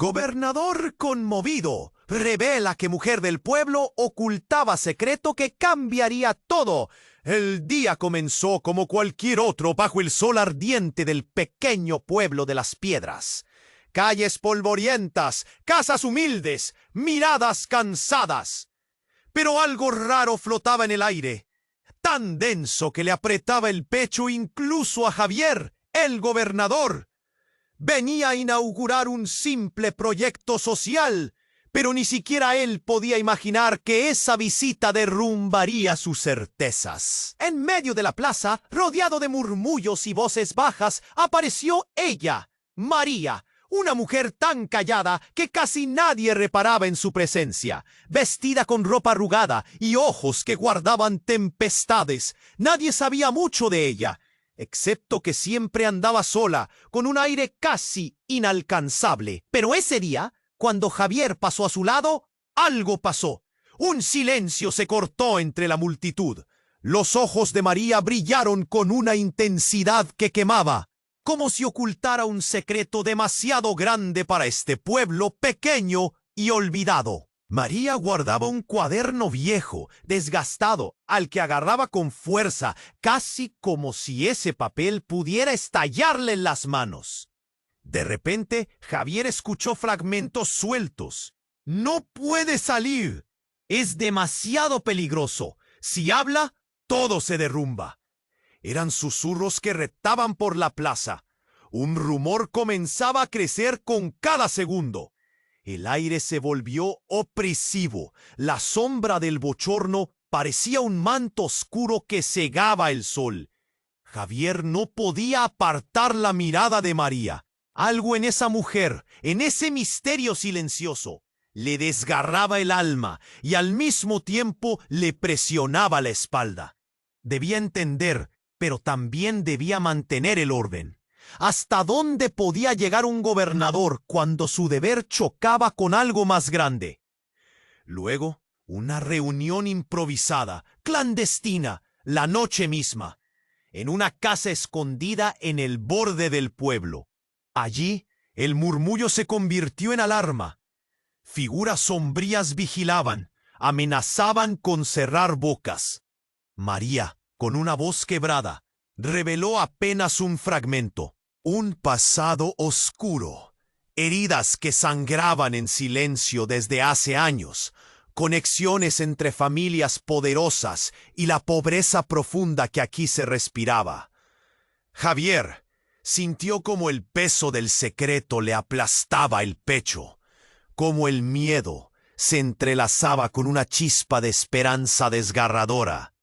Gobernador conmovido revela que mujer del pueblo ocultaba secreto que cambiaría todo. El día comenzó como cualquier otro bajo el sol ardiente del pequeño pueblo de las piedras. Calles polvorientas, casas humildes, miradas cansadas. Pero algo raro flotaba en el aire, tan denso que le apretaba el pecho incluso a Javier, el gobernador. Venía a inaugurar un simple proyecto social, pero ni siquiera él podía imaginar que esa visita derrumbaría sus certezas. En medio de la plaza, rodeado de murmullos y voces bajas, apareció ella, María, una mujer tan callada que casi nadie reparaba en su presencia, vestida con ropa arrugada y ojos que guardaban tempestades. Nadie sabía mucho de ella, excepto que siempre andaba sola, con un aire casi inalcanzable. Pero ese día, cuando Javier pasó a su lado, algo pasó. Un silencio se cortó entre la multitud. Los ojos de María brillaron con una intensidad que quemaba, como si ocultara un secreto demasiado grande para este pueblo pequeño y olvidado. María guardaba un cuaderno viejo, desgastado, al que agarraba con fuerza, casi como si ese papel pudiera estallarle en las manos. De repente, Javier escuchó fragmentos sueltos. «No puede salir. Es demasiado peligroso. Si habla, todo se derrumba». Eran susurros que retaban por la plaza. Un rumor comenzaba a crecer con cada segundo. El aire se volvió opresivo. La sombra del bochorno parecía un manto oscuro que cegaba el sol. Javier no podía apartar la mirada de María. Algo en esa mujer, en ese misterio silencioso, le desgarraba el alma y al mismo tiempo le presionaba la espalda. Debía entender, pero también debía mantener el orden. ¿Hasta dónde podía llegar un gobernador cuando su deber chocaba con algo más grande? Luego, una reunión improvisada, clandestina, la noche misma, en una casa escondida en el borde del pueblo. Allí, el murmullo se convirtió en alarma. Figuras sombrías vigilaban, amenazaban con cerrar bocas. María, con una voz quebrada, reveló apenas un fragmento. Un pasado oscuro, heridas que sangraban en silencio desde hace años, conexiones entre familias poderosas y la pobreza profunda que aquí se respiraba. Javier sintió como el peso del secreto le aplastaba el pecho, como el miedo se entrelazaba con una chispa de esperanza desgarradora.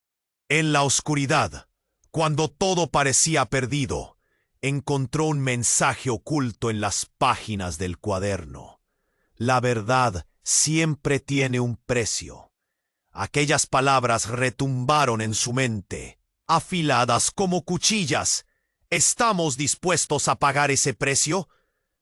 En la oscuridad, cuando todo parecía perdido, encontró un mensaje oculto en las páginas del cuaderno. La verdad siempre tiene un precio. Aquellas palabras retumbaron en su mente, afiladas como cuchillas. ¿Estamos dispuestos a pagar ese precio?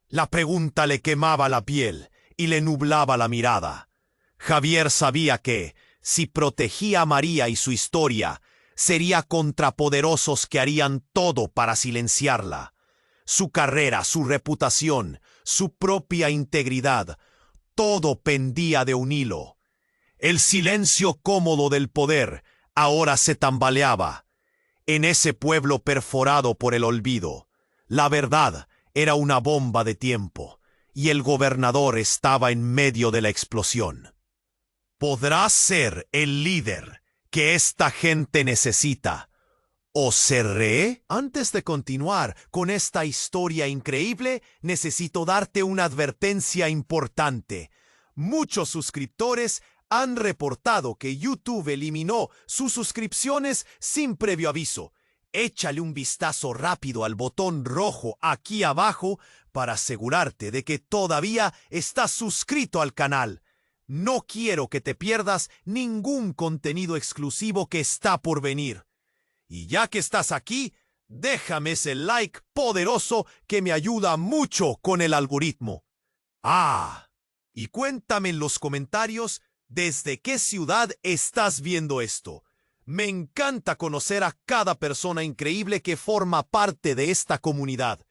La pregunta le quemaba la piel y le nublaba la mirada. Javier sabía que, si protegía a María y su historia, sería contra poderosos que harían todo para silenciarla. Su carrera, su reputación, su propia integridad, todo pendía de un hilo. El silencio cómodo del poder ahora se tambaleaba. En ese pueblo perforado por el olvido, la verdad era una bomba de tiempo, y el gobernador estaba en medio de la explosión. ¿Podrá ser el líder que esta gente necesita, o seré? Antes de continuar con esta historia increíble, necesito darte una advertencia importante. Muchos suscriptores han reportado que YouTube eliminó sus suscripciones sin previo aviso. Échale un vistazo rápido al botón rojo aquí abajo para asegurarte de que todavía estás suscrito al canal. No quiero que te pierdas ningún contenido exclusivo que está por venir. Y ya que estás aquí, déjame ese like poderoso que me ayuda mucho con el algoritmo. Y cuéntame en los comentarios desde qué ciudad estás viendo esto. Me encanta conocer a cada persona increíble que forma parte de esta comunidad.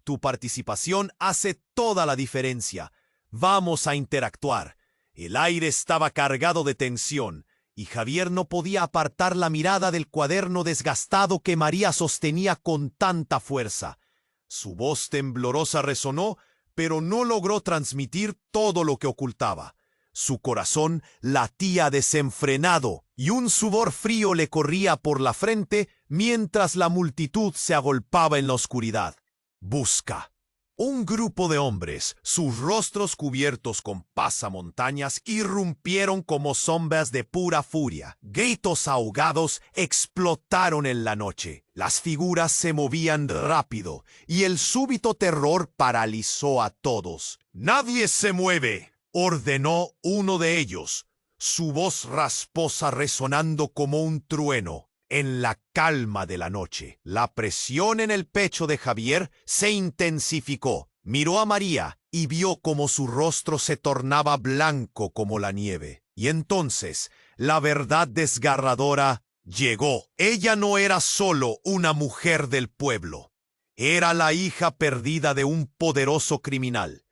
Tu participación hace toda la diferencia. Vamos a interactuar. El aire estaba cargado de tensión, y Javier no podía apartar la mirada del cuaderno desgastado que María sostenía con tanta fuerza. Su voz temblorosa resonó, pero no logró transmitir todo lo que ocultaba. Su corazón latía desenfrenado y un sudor frío le corría por la frente mientras la multitud se agolpaba en la oscuridad. Busca. Un grupo de hombres, sus rostros cubiertos con pasamontañas, irrumpieron como sombras de pura furia. Gritos ahogados explotaron en la noche. Las figuras se movían rápido y el súbito terror paralizó a todos. «¡Nadie se mueve!», ordenó uno de ellos, su voz rasposa resonando como un trueno. En la calma de la noche, la presión en el pecho de Javier se intensificó. Miró a María y vio cómo su rostro se tornaba blanco como la nieve. Y entonces, la verdad desgarradora llegó. Ella no era solo una mujer del pueblo. Era la hija perdida de un poderoso criminal.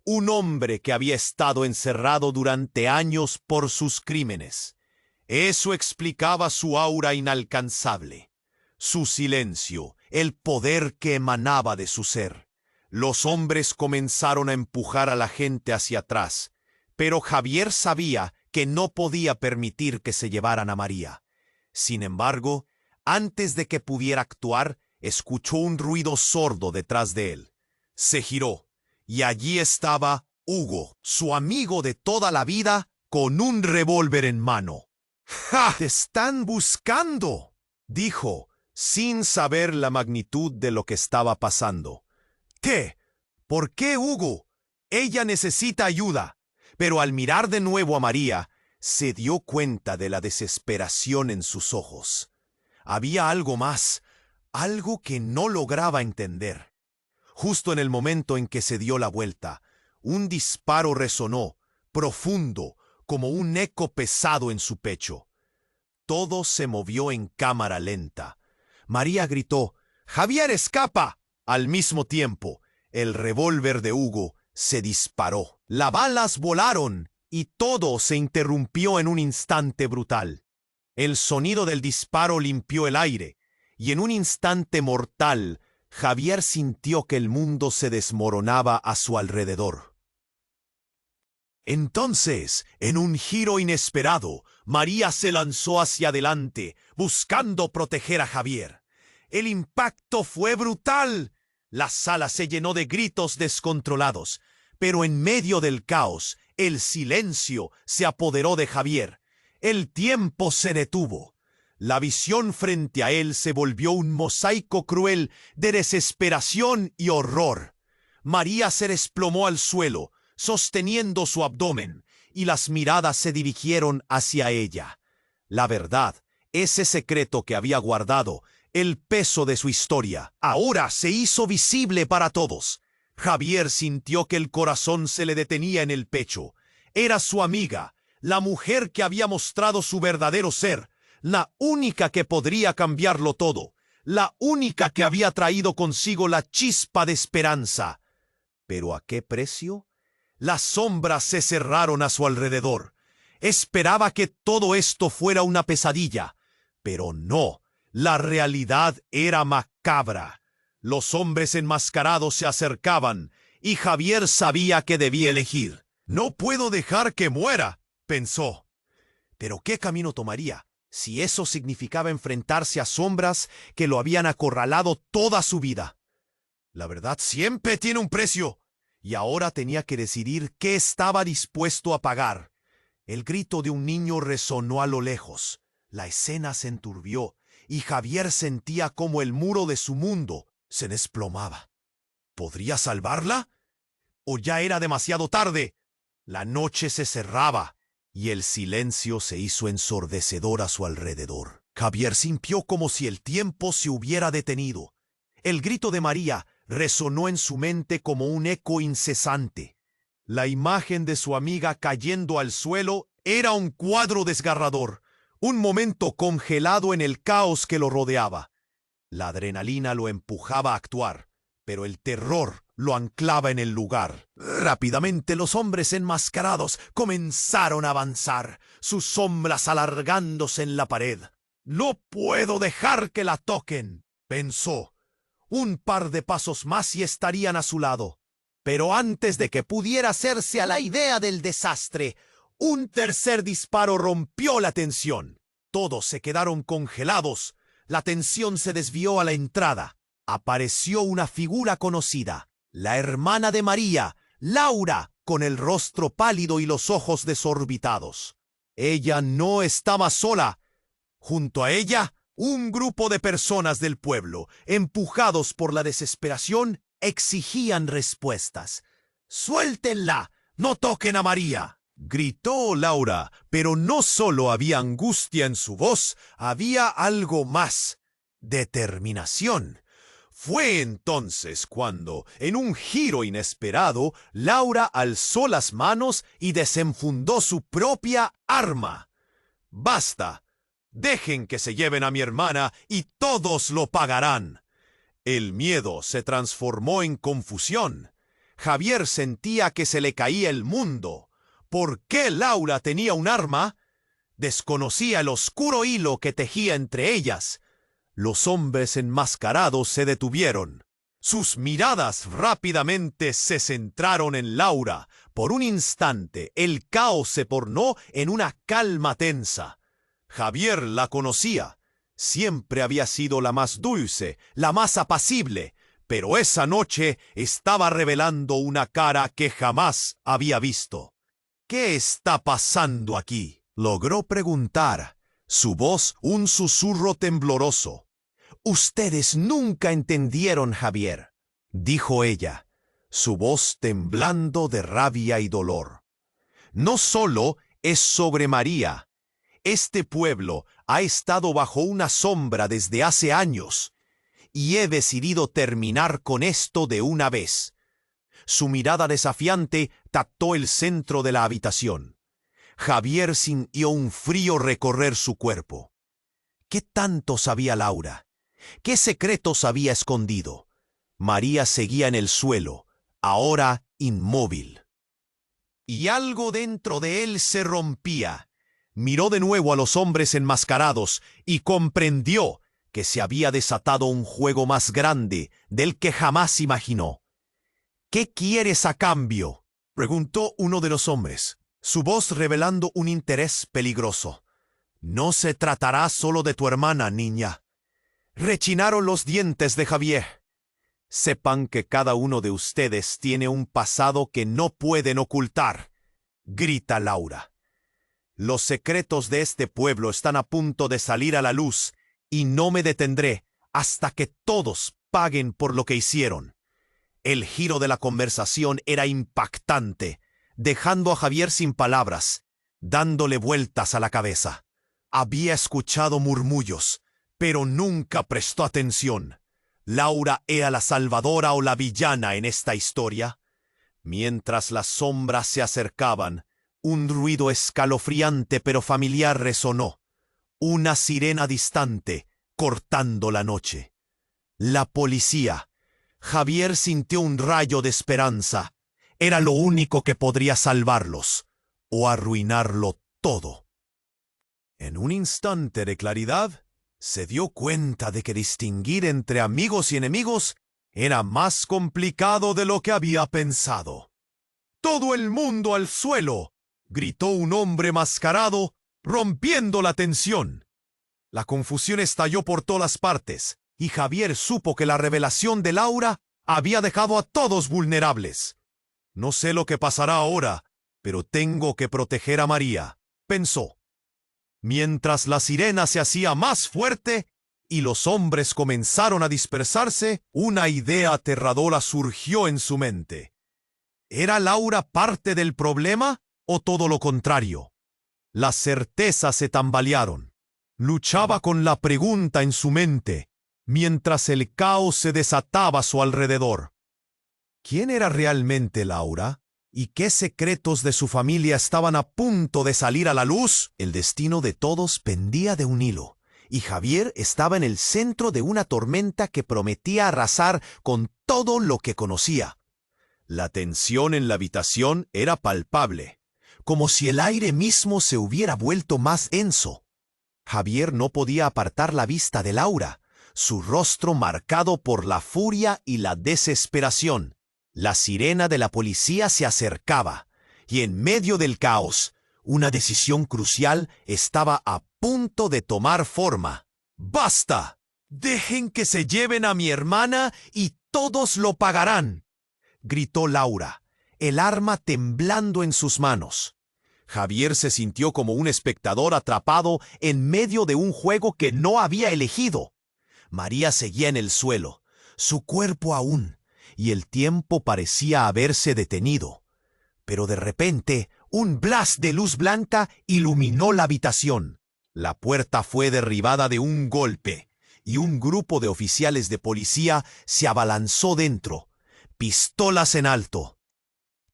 Un hombre que había estado encerrado durante años por sus crímenes. Eso explicaba su aura inalcanzable, su silencio, el poder que emanaba de su ser. Los hombres comenzaron a empujar a la gente hacia atrás, pero Javier sabía que no podía permitir que se llevaran a María. Sin embargo, antes de que pudiera actuar, escuchó un ruido sordo detrás de él. Se giró, y allí estaba Hugo, su amigo de toda la vida, con un revólver en mano. ¡Ja! «¡Te están buscando!», dijo, sin saber la magnitud de lo que estaba pasando. «¿Qué? ¿Por qué, Hugo? Ella necesita ayuda». Pero al mirar de nuevo a María, se dio cuenta de la desesperación en sus ojos. Había algo más, algo que no lograba entender. Justo en el momento en que se dio la vuelta, un disparo resonó, profundo, como un eco pesado en su pecho. Todo se movió en cámara lenta. María gritó, «¡Javier, escapa!». Al mismo tiempo, el revólver de Hugo se disparó. Las balas volaron y todo se interrumpió en un instante brutal. El sonido del disparo limpió el aire, y en un instante mortal, Javier sintió que el mundo se desmoronaba a su alrededor. Entonces, en un giro inesperado, María se lanzó hacia adelante, buscando proteger a Javier. El impacto fue brutal. La sala se llenó de gritos descontrolados, pero en medio del caos, el silencio se apoderó de Javier. El tiempo se detuvo. La visión frente a él se volvió un mosaico cruel de desesperación y horror. María se desplomó al suelo, sosteniendo su abdomen, y las miradas se dirigieron hacia ella. La verdad, ese secreto que había guardado, el peso de su historia, ahora se hizo visible para todos. Javier sintió que el corazón se le detenía en el pecho. Era su amiga, la mujer que había mostrado su verdadero ser, la única que podría cambiarlo todo, la única que había traído consigo la chispa de esperanza. ¿Pero a qué precio? Las sombras se cerraron a su alrededor. Esperaba que todo esto fuera una pesadilla, pero no, la realidad era macabra. Los hombres enmascarados se acercaban, y Javier sabía que debía elegir. «No puedo dejar que muera», pensó. Pero ¿qué camino tomaría, si eso significaba enfrentarse a sombras que lo habían acorralado toda su vida? La verdad siempre tiene un precio. Y ahora tenía que decidir qué estaba dispuesto a pagar. El grito de un niño resonó a lo lejos. La escena se enturbió, y Javier sentía como el muro de su mundo se desplomaba. ¿Podría salvarla? ¿O ya era demasiado tarde? La noche se cerraba, y el silencio se hizo ensordecedor a su alrededor. Javier sintió como si el tiempo se hubiera detenido. El grito de María resonó en su mente como un eco incesante. La imagen de su amiga cayendo al suelo era un cuadro desgarrador, un momento congelado en el caos que lo rodeaba. La adrenalina lo empujaba a actuar, pero el terror lo anclaba en el lugar. Rápidamente los hombres enmascarados comenzaron a avanzar, sus sombras alargándose en la pared. «No puedo dejar que la toquen», pensó. Un par de pasos más y estarían a su lado. Pero antes de que pudiera hacerse a la idea del desastre, un tercer disparo rompió la tensión. Todos se quedaron congelados. La tensión se desvió a la entrada. Apareció una figura conocida, la hermana de María, Laura, con el rostro pálido y los ojos desorbitados. Ella no estaba sola. Junto a ella, un grupo de personas del pueblo, empujados por la desesperación, exigían respuestas. «¡Suéltenla! ¡No toquen a María!», gritó Laura, pero no solo había angustia en su voz, había algo más: determinación. Fue entonces cuando, en un giro inesperado, Laura alzó las manos y desenfundó su propia arma. «¡Basta! Dejen que se lleven a mi hermana y todos lo pagarán». El miedo se transformó en confusión. Javier sentía que se le caía el mundo. ¿Por qué Laura tenía un arma? Desconocía el oscuro hilo que tejía entre ellas. Los hombres enmascarados se detuvieron. Sus miradas rápidamente se centraron en Laura. Por un instante, el caos se tornó en una calma tensa. Javier la conocía. Siempre había sido la más dulce, la más apacible, pero esa noche estaba revelando una cara que jamás había visto. «¿Qué está pasando aquí?», logró preguntar, su voz un susurro tembloroso. «Ustedes nunca entendieron, Javier», dijo ella, su voz temblando de rabia y dolor. «No solo es sobre María. Este pueblo ha estado bajo una sombra desde hace años, y he decidido terminar con esto de una vez». Su mirada desafiante tactó el centro de la habitación. Javier sintió un frío recorrer su cuerpo. ¿Qué tanto sabía Laura? ¿Qué secretos había escondido? María seguía en el suelo, ahora inmóvil. Y algo dentro de él se rompía. Miró de nuevo a los hombres enmascarados y comprendió que se había desatado un juego más grande del que jamás imaginó. «¿Qué quieres a cambio?», preguntó uno de los hombres, su voz revelando un interés peligroso. «No se tratará solo de tu hermana, niña». Rechinaron los dientes de Javier. «Sepan que cada uno de ustedes tiene un pasado que no pueden ocultar», grita Laura. «Los secretos de este pueblo están a punto de salir a la luz y no me detendré hasta que todos paguen por lo que hicieron». El giro de la conversación era impactante, dejando a Javier sin palabras, dándole vueltas a la cabeza. Había escuchado murmullos, pero nunca prestó atención. ¿Laura era la salvadora o la villana en esta historia? Mientras las sombras se acercaban, un ruido escalofriante pero familiar resonó. Una sirena distante, cortando la noche. La policía. Javier sintió un rayo de esperanza. Era lo único que podría salvarlos, o arruinarlo todo. En un instante de claridad, se dio cuenta de que distinguir entre amigos y enemigos era más complicado de lo que había pensado. «¡Todo el mundo al suelo!», gritó un hombre mascarado, rompiendo la tensión. La confusión estalló por todas partes, y Javier supo que la revelación de Laura había dejado a todos vulnerables. «No sé lo que pasará ahora, pero tengo que proteger a María», pensó. Mientras la sirena se hacía más fuerte y los hombres comenzaron a dispersarse, una idea aterradora surgió en su mente. ¿Era Laura parte del problema o todo lo contrario? Las certezas se tambalearon. Luchaba con la pregunta en su mente, mientras el caos se desataba a su alrededor. ¿Quién era realmente Laura? ¿Y qué secretos de su familia estaban a punto de salir a la luz? El destino de todos pendía de un hilo, y Javier estaba en el centro de una tormenta que prometía arrasar con todo lo que conocía. La tensión en la habitación era palpable, como si el aire mismo se hubiera vuelto más denso. Javier no podía apartar la vista de Laura, su rostro marcado por la furia y la desesperación. La sirena de la policía se acercaba, y en medio del caos, una decisión crucial estaba a punto de tomar forma. ¡Basta! ¡Dejen que se lleven a mi hermana y todos lo pagarán!, gritó Laura, el arma temblando en sus manos. Javier se sintió como un espectador atrapado en medio de un juego que no había elegido. María seguía en el suelo, su cuerpo aún, y el tiempo parecía haberse detenido. Pero de repente, un blast de luz blanca iluminó la habitación. La puerta fue derribada de un golpe, y un grupo de oficiales de policía se abalanzó dentro, pistolas en alto.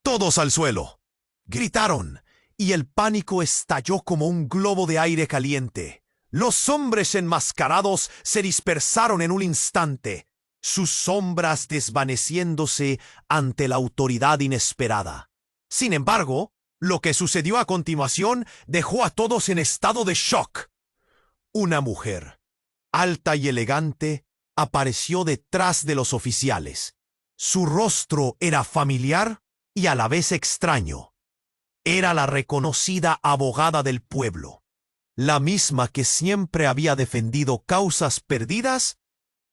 ¡Todos al suelo!, gritaron, y el pánico estalló como un globo de aire caliente. Los hombres enmascarados se dispersaron en un instante, sus sombras desvaneciéndose ante la autoridad inesperada. Sin embargo, lo que sucedió a continuación dejó a todos en estado de shock. Una mujer, alta y elegante, apareció detrás de los oficiales. Su rostro era familiar y a la vez extraño. Era la reconocida abogada del pueblo, la misma que siempre había defendido causas perdidas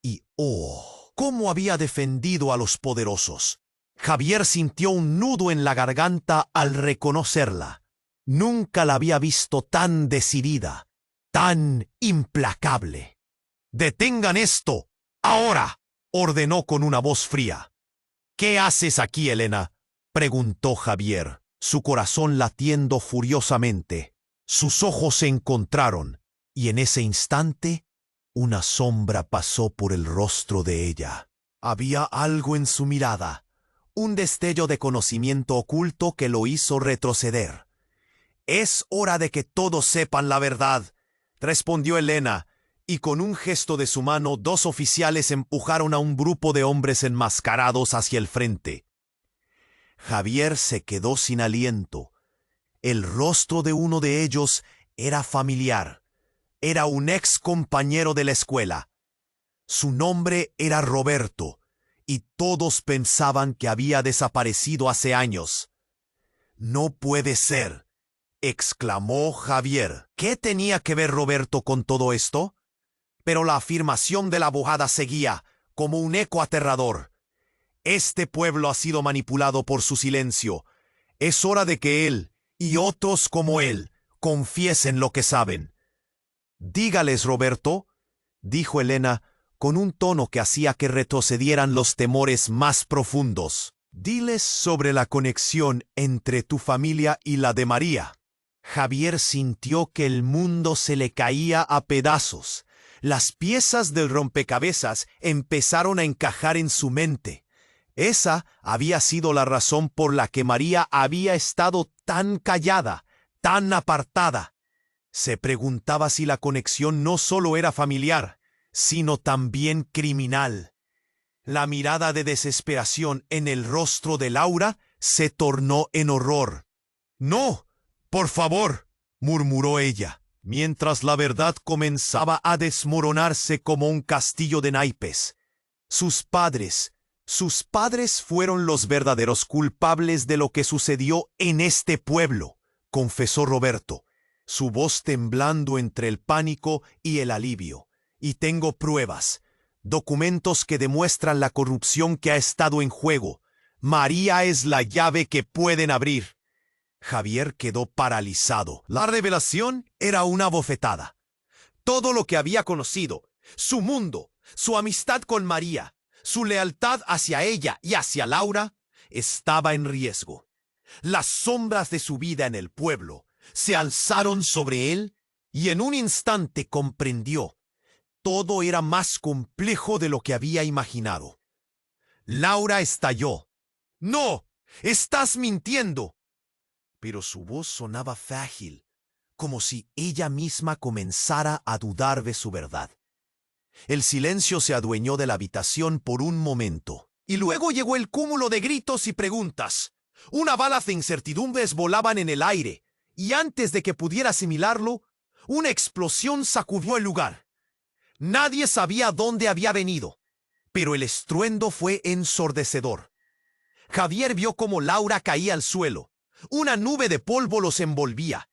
y, oh, cómo había defendido a los poderosos. Javier sintió un nudo en la garganta al reconocerla. Nunca la había visto tan decidida, tan implacable. «¡Detengan esto! ¡Ahora!», ordenó con una voz fría. «¿Qué haces aquí, Elena?», preguntó Javier, su corazón latiendo furiosamente. Sus ojos se encontraron, y en ese instante, una sombra pasó por el rostro de ella. Había algo en su mirada, un destello de conocimiento oculto que lo hizo retroceder. «Es hora de que todos sepan la verdad», respondió Elena, y con un gesto de su mano 2 oficiales empujaron a un grupo de hombres enmascarados hacia el frente. Javier se quedó sin aliento. El rostro de uno de ellos era familiar. Era un ex compañero de la escuela. Su nombre era Roberto, y todos pensaban que había desaparecido hace años. «No puede ser», exclamó Javier. ¿Qué tenía que ver Roberto con todo esto? Pero la afirmación de la abogada seguía, como un eco aterrador. «Este pueblo ha sido manipulado por su silencio. Es hora de que él y otros como él confiesen lo que saben». «Dígales, Roberto», dijo Elena, con un tono que hacía que retrocedieran los temores más profundos. «Diles sobre la conexión entre tu familia y la de María». Javier sintió que el mundo se le caía a pedazos. Las piezas del rompecabezas empezaron a encajar en su mente. Esa había sido la razón por la que María había estado tan callada, tan apartada. Se preguntaba si la conexión no solo era familiar, sino también criminal. La mirada de desesperación en el rostro de Laura se tornó en horror. «No, por favor», murmuró ella, mientras la verdad comenzaba a desmoronarse como un castillo de naipes. Sus padres fueron los verdaderos culpables de lo que sucedió en este pueblo, confesó Roberto, su voz temblando entre el pánico y el alivio. «Y tengo pruebas, documentos que demuestran la corrupción que ha estado en juego. María es la llave que pueden abrir». Javier quedó paralizado. La revelación era una bofetada. Todo lo que había conocido, su mundo, su amistad con María, su lealtad hacia ella y hacia Laura, estaba en riesgo. Las sombras de su vida en el pueblo se alzaron sobre él y en un instante comprendió. Todo era más complejo de lo que había imaginado. Laura estalló. «¡No! ¡Estás mintiendo!». Pero su voz sonaba frágil, como si ella misma comenzara a dudar de su verdad. El silencio se adueñó de la habitación por un momento, Y luego llegó el cúmulo de gritos y preguntas. Una bala de incertidumbres volaban en el aire, y antes de que pudiera asimilarlo, una explosión sacudió el lugar. Nadie sabía dónde había venido, pero el estruendo fue ensordecedor. Javier vio cómo Laura caía al suelo. Una nube de polvo los envolvía.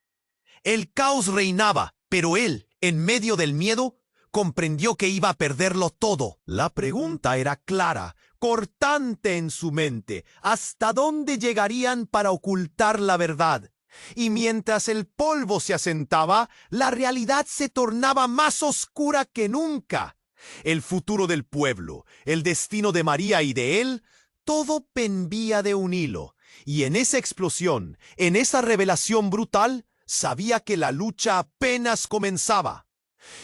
El caos reinaba, pero él, en medio del miedo, comprendió que iba a perderlo todo. La pregunta era clara, cortante en su mente. ¿Hasta dónde llegarían para ocultar la verdad? Y mientras el polvo se asentaba, la realidad se tornaba más oscura que nunca. El futuro del pueblo, el destino de María y de él, todo pendía de un hilo. Y en esa explosión, en esa revelación brutal, sabía que la lucha apenas comenzaba.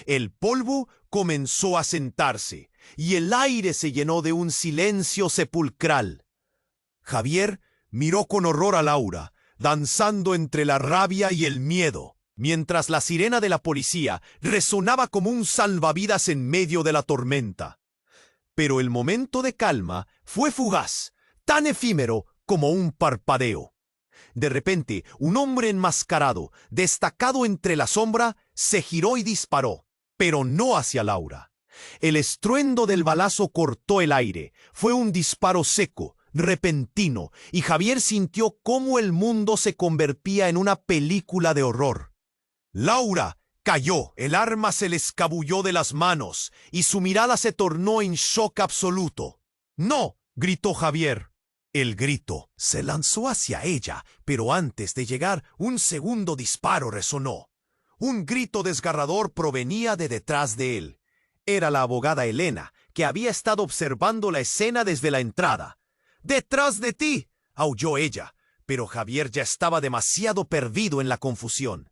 El polvo comenzó a sentarse, y el aire se llenó de un silencio sepulcral. Javier miró con horror a Laura, danzando entre la rabia y el miedo, mientras la sirena de la policía resonaba como un salvavidas en medio de la tormenta. Pero el momento de calma fue fugaz, tan efímero como un parpadeo. De repente, un hombre enmascarado, destacado entre la sombra, se giró y disparó, pero no hacia Laura. El estruendo del balazo cortó el aire. Fue un disparo seco, repentino, y Javier sintió cómo el mundo se convertía en una película de horror. Laura cayó, el arma se le escabulló de las manos, y su mirada se tornó en shock absoluto. ¡No!, gritó Javier. El grito se lanzó hacia ella, pero antes de llegar, un segundo disparo resonó. Un grito desgarrador provenía de detrás de él. Era la abogada Elena, que había estado observando la escena desde la entrada. «¡Detrás de ti!», aulló ella, pero Javier ya estaba demasiado perdido en la confusión.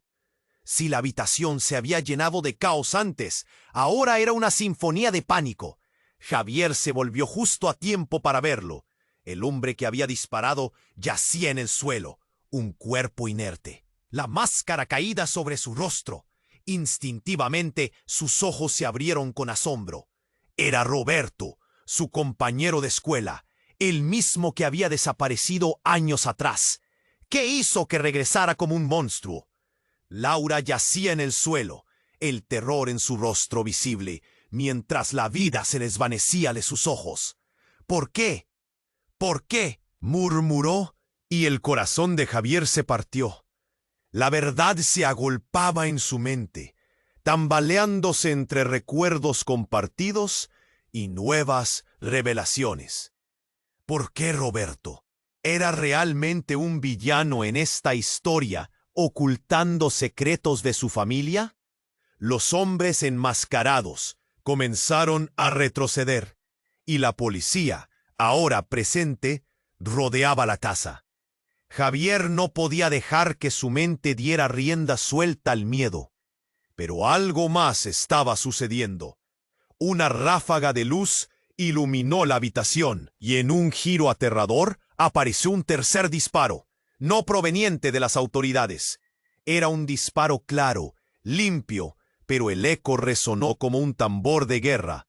Si la habitación se había llenado de caos antes, ahora era una sinfonía de pánico. Javier se volvió justo a tiempo para verlo. El hombre que había disparado yacía en el suelo, un cuerpo inerte, la máscara caída sobre su rostro. Instintivamente sus ojos se abrieron con asombro. Era Roberto, su compañero de escuela, el mismo que había desaparecido años atrás. ¿Qué hizo que regresara como un monstruo? Laura yacía en el suelo, el terror en su rostro visible, mientras la vida se desvanecía de sus ojos. ¿Por qué? ¿Por qué?, murmuró, y el corazón de Javier se partió. La verdad se agolpaba en su mente, tambaleándose entre recuerdos compartidos y nuevas revelaciones. ¿Por qué Roberto era realmente un villano en esta historia, ocultando secretos de su familia? Los hombres enmascarados comenzaron a retroceder, y la policía, ahora presente, rodeaba la casa. Javier no podía dejar que su mente diera rienda suelta al miedo. Pero algo más estaba sucediendo. Una ráfaga de luz iluminó la habitación, y en un giro aterrador apareció un tercer disparo, no proveniente de las autoridades. Era un disparo claro, limpio, pero el eco resonó como un tambor de guerra.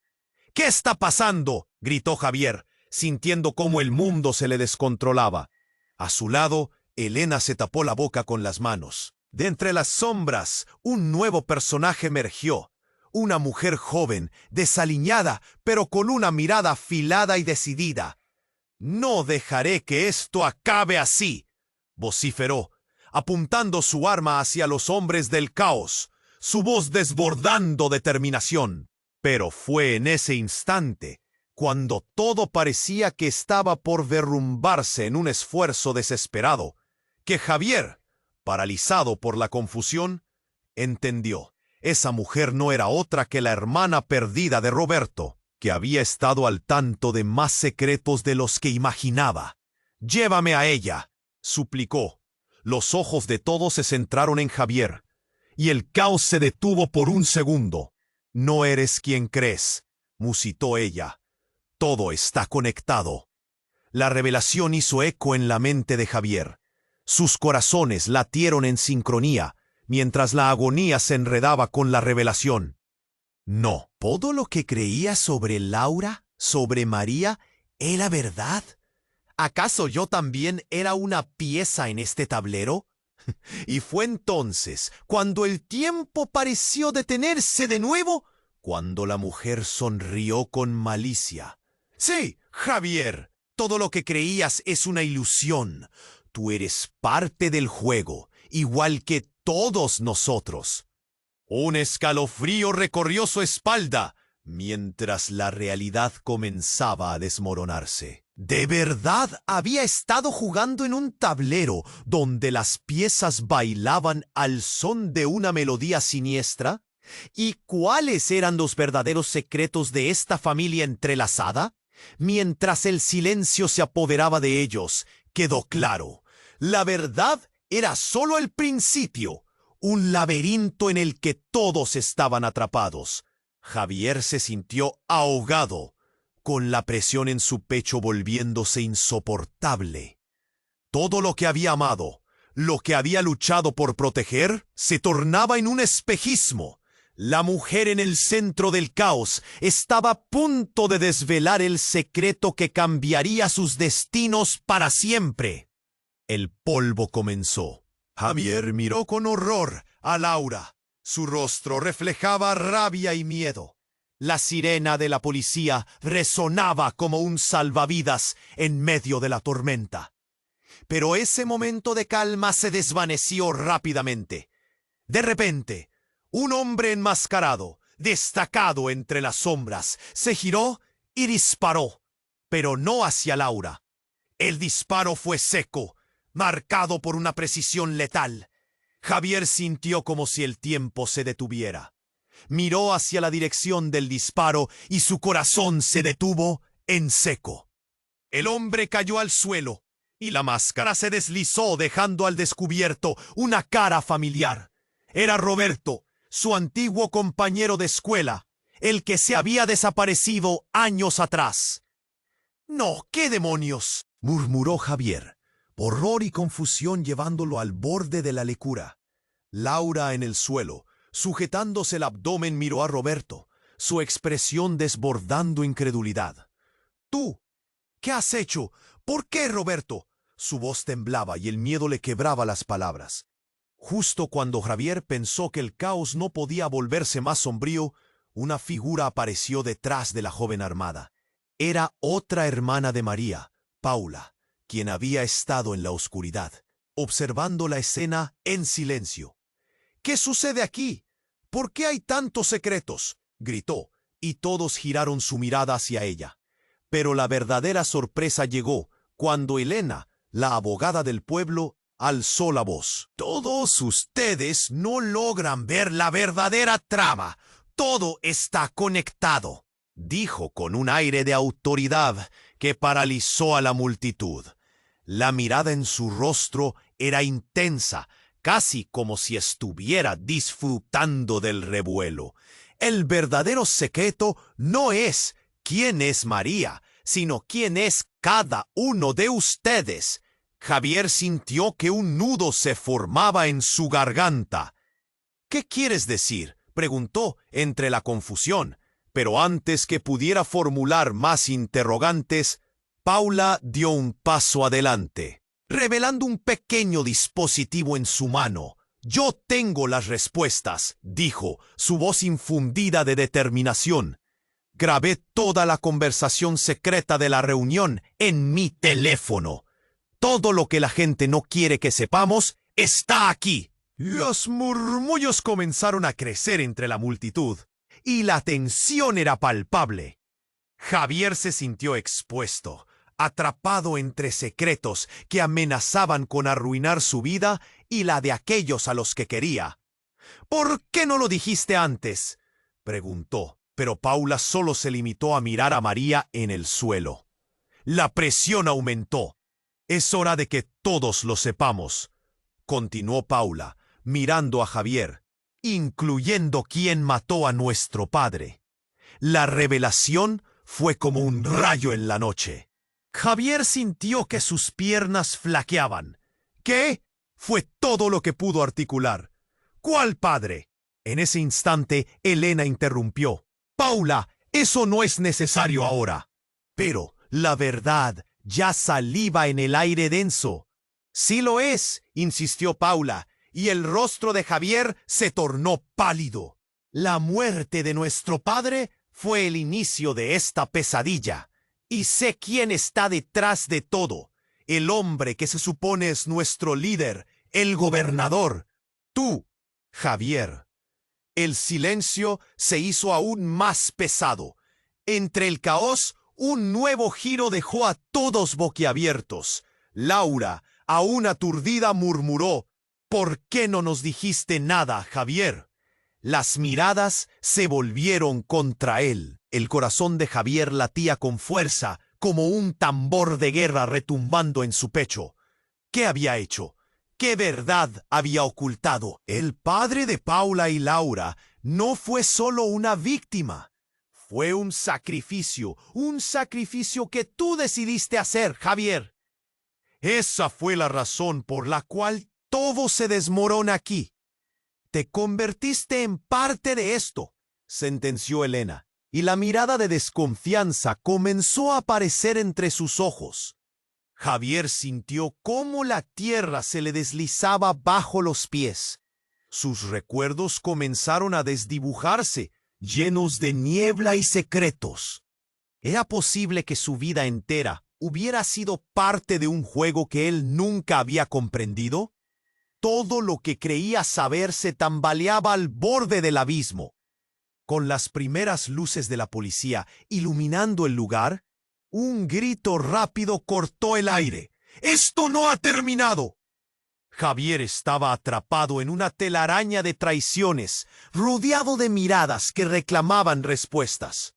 «¿Qué está pasando?», gritó Javier, sintiendo cómo el mundo se le descontrolaba. A su lado, Elena se tapó la boca con las manos. De entre las sombras, un nuevo personaje emergió. Una mujer joven, desaliñada, pero con una mirada afilada y decidida. «No dejaré que esto acabe así», vociferó, apuntando su arma hacia los hombres del caos, su voz desbordando determinación. Pero fue en ese instante, cuando todo parecía que estaba por derrumbarse en un esfuerzo desesperado, que Javier, paralizado por la confusión, entendió. Esa mujer no era otra que la hermana perdida de Roberto, que había estado al tanto de más secretos de los que imaginaba. «Llévame a ella», suplicó. Los ojos de todos se centraron en Javier, y el caos se detuvo por un segundo. «No eres quien crees», musitó ella. «Todo está conectado». La revelación hizo eco en la mente de Javier. Sus corazones latieron en sincronía, mientras la agonía se enredaba con la revelación. No, todo lo que creía sobre Laura, sobre María, ¿Era verdad? ¿Acaso yo también era una pieza en este tablero? Y fue entonces cuando el tiempo pareció detenerse de nuevo, cuando la mujer sonrió con malicia. Sí, Javier, todo lo que creías es una ilusión. Tú eres parte del juego, igual que todos nosotros. Un escalofrío recorrió su espalda, mientras la realidad comenzaba a desmoronarse. ¿De verdad había estado jugando en un tablero donde las piezas bailaban al son de una melodía siniestra? ¿Y cuáles eran los verdaderos secretos de esta familia entrelazada? Mientras el silencio se apoderaba de ellos, quedó claro. La verdad era solo el principio, un laberinto en el que todos estaban atrapados. Javier se sintió ahogado, con la presión en su pecho volviéndose insoportable. Todo lo que había amado, lo que había luchado por proteger, se tornaba en un espejismo. La mujer en el centro del caos estaba a punto de desvelar el secreto que cambiaría sus destinos para siempre. El polvo comenzó. Javier miró con horror a Laura. Su rostro reflejaba rabia y miedo. La sirena de la policía resonaba como un salvavidas en medio de la tormenta. Pero ese momento de calma se desvaneció rápidamente. De repente, un hombre enmascarado, destacado entre las sombras, se giró y disparó, pero no hacia Laura. El disparo fue seco, marcado por una precisión letal. Javier sintió como si el tiempo se detuviera. Miró hacia la dirección del disparo y su corazón se detuvo en seco. El hombre cayó al suelo y la máscara se deslizó dejando al descubierto una cara familiar. Era Roberto, su antiguo compañero de escuela, el que se había desaparecido años atrás. «No, ¿qué demonios?», murmuró Javier, horror y confusión llevándolo al borde de la locura. Laura en el suelo, sujetándose el abdomen, miró a Roberto, su expresión desbordando incredulidad. «¿Tú? ¿Qué has hecho? ¿Por qué, Roberto?». Su voz temblaba y el miedo le quebraba las palabras. Justo cuando Javier pensó que el caos no podía volverse más sombrío, una figura apareció detrás de la joven armada. Era otra hermana de María, Paula, quien había estado en la oscuridad, observando la escena en silencio. «¿Qué sucede aquí? ¿Por qué hay tantos secretos?», gritó, y todos giraron su mirada hacia ella. Pero la verdadera sorpresa llegó cuando Elena, la abogada del pueblo, alzó la voz. «Todos ustedes no logran ver la verdadera trama. Todo está conectado», dijo con un aire de autoridad que paralizó a la multitud. La mirada en su rostro era intensa, casi como si estuviera disfrutando del revuelo. El verdadero secreto no es quién es María, sino quién es cada uno de ustedes. Javier sintió que un nudo se formaba en su garganta. «¿Qué quieres decir?», preguntó entre la confusión, pero antes que pudiera formular más interrogantes, Paula dio un paso adelante, revelando un pequeño dispositivo en su mano. «Yo tengo las respuestas», dijo, su voz infundida de determinación. «Grabé toda la conversación secreta de la reunión en mi teléfono. Todo lo que la gente no quiere que sepamos está aquí». Los murmullos comenzaron a crecer entre la multitud, y la tensión era palpable. Javier se sintió expuesto, atrapado entre secretos que amenazaban con arruinar su vida y la de aquellos a los que quería. «¿Por qué no lo dijiste antes?», preguntó, pero Paula solo se limitó a mirar a María en el suelo. La presión aumentó. «Es hora de que todos lo sepamos», continuó Paula, mirando a Javier, «incluyendo quién mató a nuestro padre». La revelación fue como un rayo en la noche. Javier sintió que sus piernas flaqueaban. «¿Qué?», fue todo lo que pudo articular. «¿Cuál padre?». En ese instante, Elena interrumpió. «Paula, eso no es necesario ahora». Pero La verdad ya saliva en el aire denso. Sí lo es, insistió Paula, y el rostro de Javier se tornó pálido. La muerte de nuestro padre fue el inicio de esta pesadilla, y sé quién está detrás de todo. El hombre que se supone es nuestro líder, el gobernador. Tú, Javier. El silencio se hizo aún más pesado. Entre el caos, un nuevo giro dejó a todos boquiabiertos. Laura, aún aturdida, murmuró: ¿Por qué no nos dijiste nada, Javier? Las miradas se volvieron contra él. El corazón de Javier latía con fuerza, como un tambor de guerra retumbando en su pecho. ¿Qué había hecho? ¿Qué verdad había ocultado? El padre de Paula y Laura no fue solo una víctima. Fue un sacrificio que tú decidiste hacer, Javier. Esa fue la razón por la cual todo se desmorona aquí. Te convertiste en parte de esto, sentenció Elena, y la mirada de desconfianza comenzó a aparecer entre sus ojos. Javier sintió cómo la tierra se le deslizaba bajo los pies. Sus recuerdos comenzaron a desdibujarse, llenos de niebla y secretos. ¿Era posible que su vida entera hubiera sido parte de un juego que él nunca había comprendido? Todo lo que creía saber se tambaleaba al borde del abismo. Con las primeras luces de la policía iluminando el lugar, un grito rápido cortó el aire. ¡Esto no ha terminado! Javier estaba atrapado en una telaraña de traiciones, rodeado de miradas que reclamaban respuestas.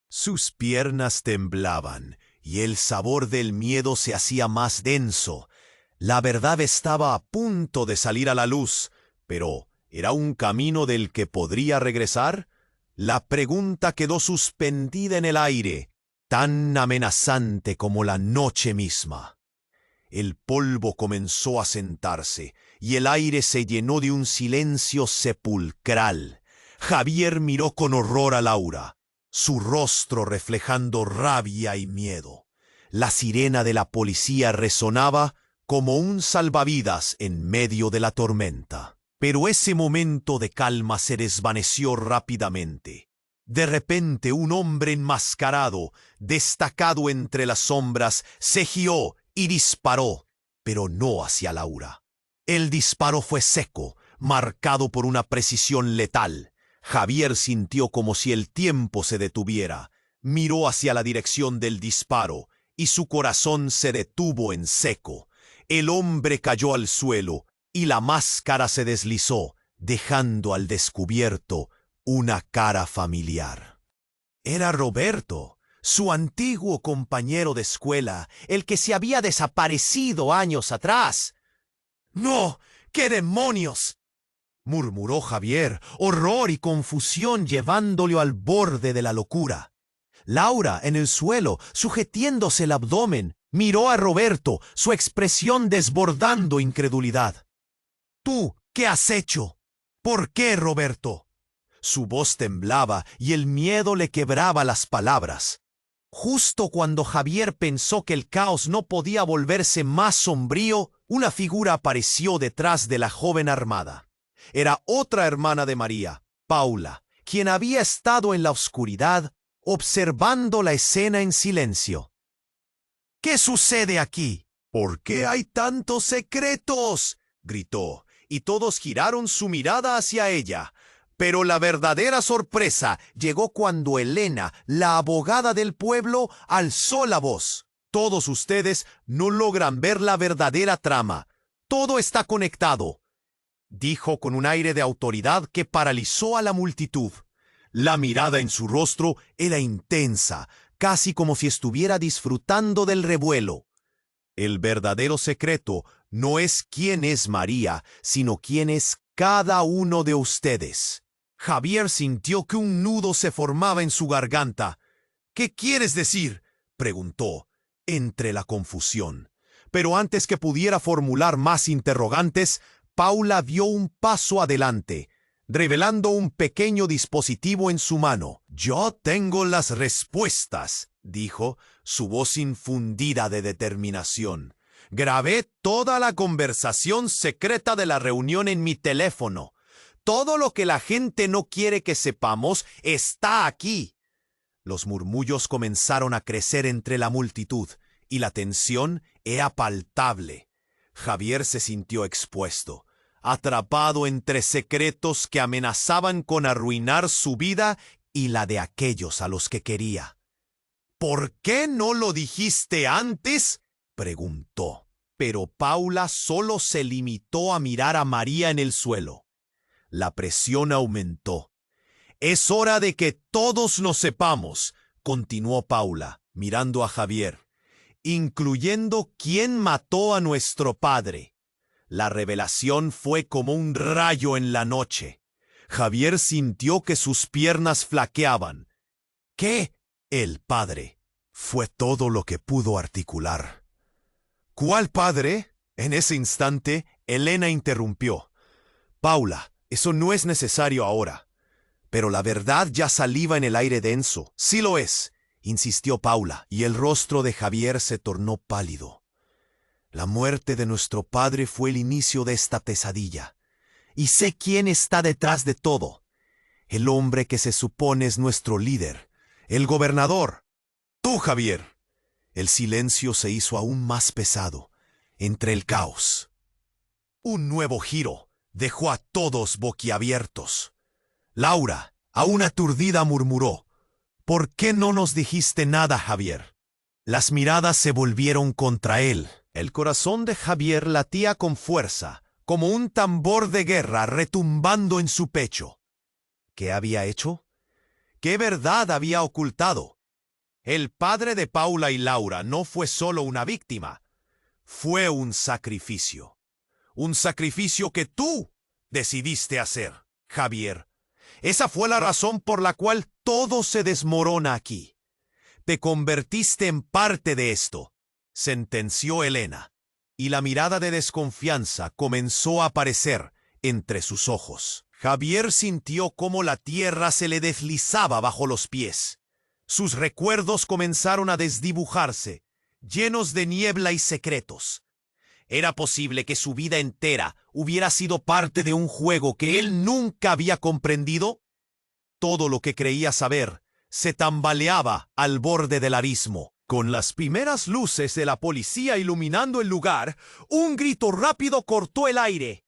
Sus piernas temblaban y el sabor del miedo se hacía más denso. La verdad estaba a punto de salir a la luz, pero ¿era un camino del que podría regresar? La pregunta quedó suspendida en el aire, tan amenazante como la noche misma. El polvo comenzó a sentarse y el aire se llenó de un silencio sepulcral. Javier miró con horror a Laura, su rostro reflejando rabia y miedo. La sirena de la policía resonaba como un salvavidas en medio de la tormenta. Pero ese momento de calma se desvaneció rápidamente. De repente un hombre enmascarado, destacado entre las sombras, se guió y disparó, pero no hacia Laura. El disparo fue seco, marcado por una precisión letal. Javier sintió como si el tiempo se detuviera. Miró hacia la dirección del disparo y su corazón se detuvo en seco. El hombre cayó al suelo y la máscara se deslizó, dejando al descubierto una cara familiar. Era Roberto, su antiguo compañero de escuela, el que se había desaparecido años atrás. ¡No! ¡Qué demonios!, murmuró Javier, horror y confusión llevándolo al borde de la locura. Laura, en el suelo, sujetándose el abdomen, miró a Roberto, su expresión desbordando incredulidad. ¿Tú qué has hecho? ¿Por qué, Roberto? Su voz temblaba y el miedo le quebraba las palabras. Justo cuando Javier pensó que el caos no podía volverse más sombrío, una figura apareció detrás de la joven armada. Era otra hermana de María, Paula, quien había estado en la oscuridad, observando la escena en silencio. ¿Qué sucede aquí? ¿Por qué hay tantos secretos?, gritó, y todos giraron su mirada hacia ella. Pero la verdadera sorpresa llegó cuando Elena, la abogada del pueblo, alzó la voz. Todos ustedes no logran ver la verdadera trama. Todo está conectado, dijo con un aire de autoridad que paralizó a la multitud. La mirada en su rostro era intensa, casi como si estuviera disfrutando del revuelo. El verdadero secreto no es quién es María, sino quién es cada uno de ustedes. Javier sintió que un nudo se formaba en su garganta. ¿Qué quieres decir?, preguntó, entre la confusión. Pero antes que pudiera formular más interrogantes, Paula dio un paso adelante. revelando un pequeño dispositivo en su mano. «Yo tengo las respuestas», dijo, su voz infundida de determinación. «Grabé toda la conversación secreta de la reunión en mi teléfono. Todo lo que la gente no quiere que sepamos está aquí». Los murmullos comenzaron a crecer entre la multitud, y la tensión era palpable. Javier se sintió expuesto, atrapado entre secretos que amenazaban con arruinar su vida y la de aquellos a los que quería. «¿Por qué no lo dijiste antes?», preguntó. Pero Paula solo se limitó a mirar a María en el suelo. La presión aumentó. «Es hora de que todos lo sepamos», continuó Paula, mirando a Javier, «incluyendo quién mató a nuestro padre». La revelación fue como un rayo en la noche. Javier sintió que sus piernas flaqueaban. «¿Qué? El padre», fue todo lo que pudo articular. «¿Cuál padre?». En ese instante, Elena interrumpió. «Paula, eso no es necesario ahora». Pero la verdad ya saliva en el aire denso. «Sí lo es», insistió Paula, y el rostro de Javier se tornó pálido. «La muerte de nuestro padre fue el inicio de esta pesadilla. Y sé quién está detrás de todo. El hombre que se supone es nuestro líder, el gobernador. Tú, Javier». El silencio se hizo aún más pesado, entre el caos. Un nuevo giro dejó a todos boquiabiertos. Laura, aún aturdida, murmuró: «¿Por qué no nos dijiste nada, Javier?». Las miradas se volvieron contra él. El corazón de Javier latía con fuerza, como un tambor de guerra retumbando en su pecho. ¿Qué había hecho? ¿Qué verdad había ocultado? El padre de Paula y Laura no fue solo una víctima, fue un sacrificio. Un sacrificio que tú decidiste hacer, Javier. Esa fue la razón por la cual todo se desmorona aquí. Te convertiste en parte de esto», sentenció Elena, y la mirada de desconfianza comenzó a aparecer entre sus ojos. Javier sintió cómo la tierra se le deslizaba bajo los pies. Sus recuerdos comenzaron a desdibujarse, llenos de niebla y secretos. ¿Era posible que su vida entera hubiera sido parte de un juego que él nunca había comprendido? Todo lo que creía saber se tambaleaba al borde del abismo. Con las primeras luces de la policía iluminando el lugar, un grito rápido cortó el aire.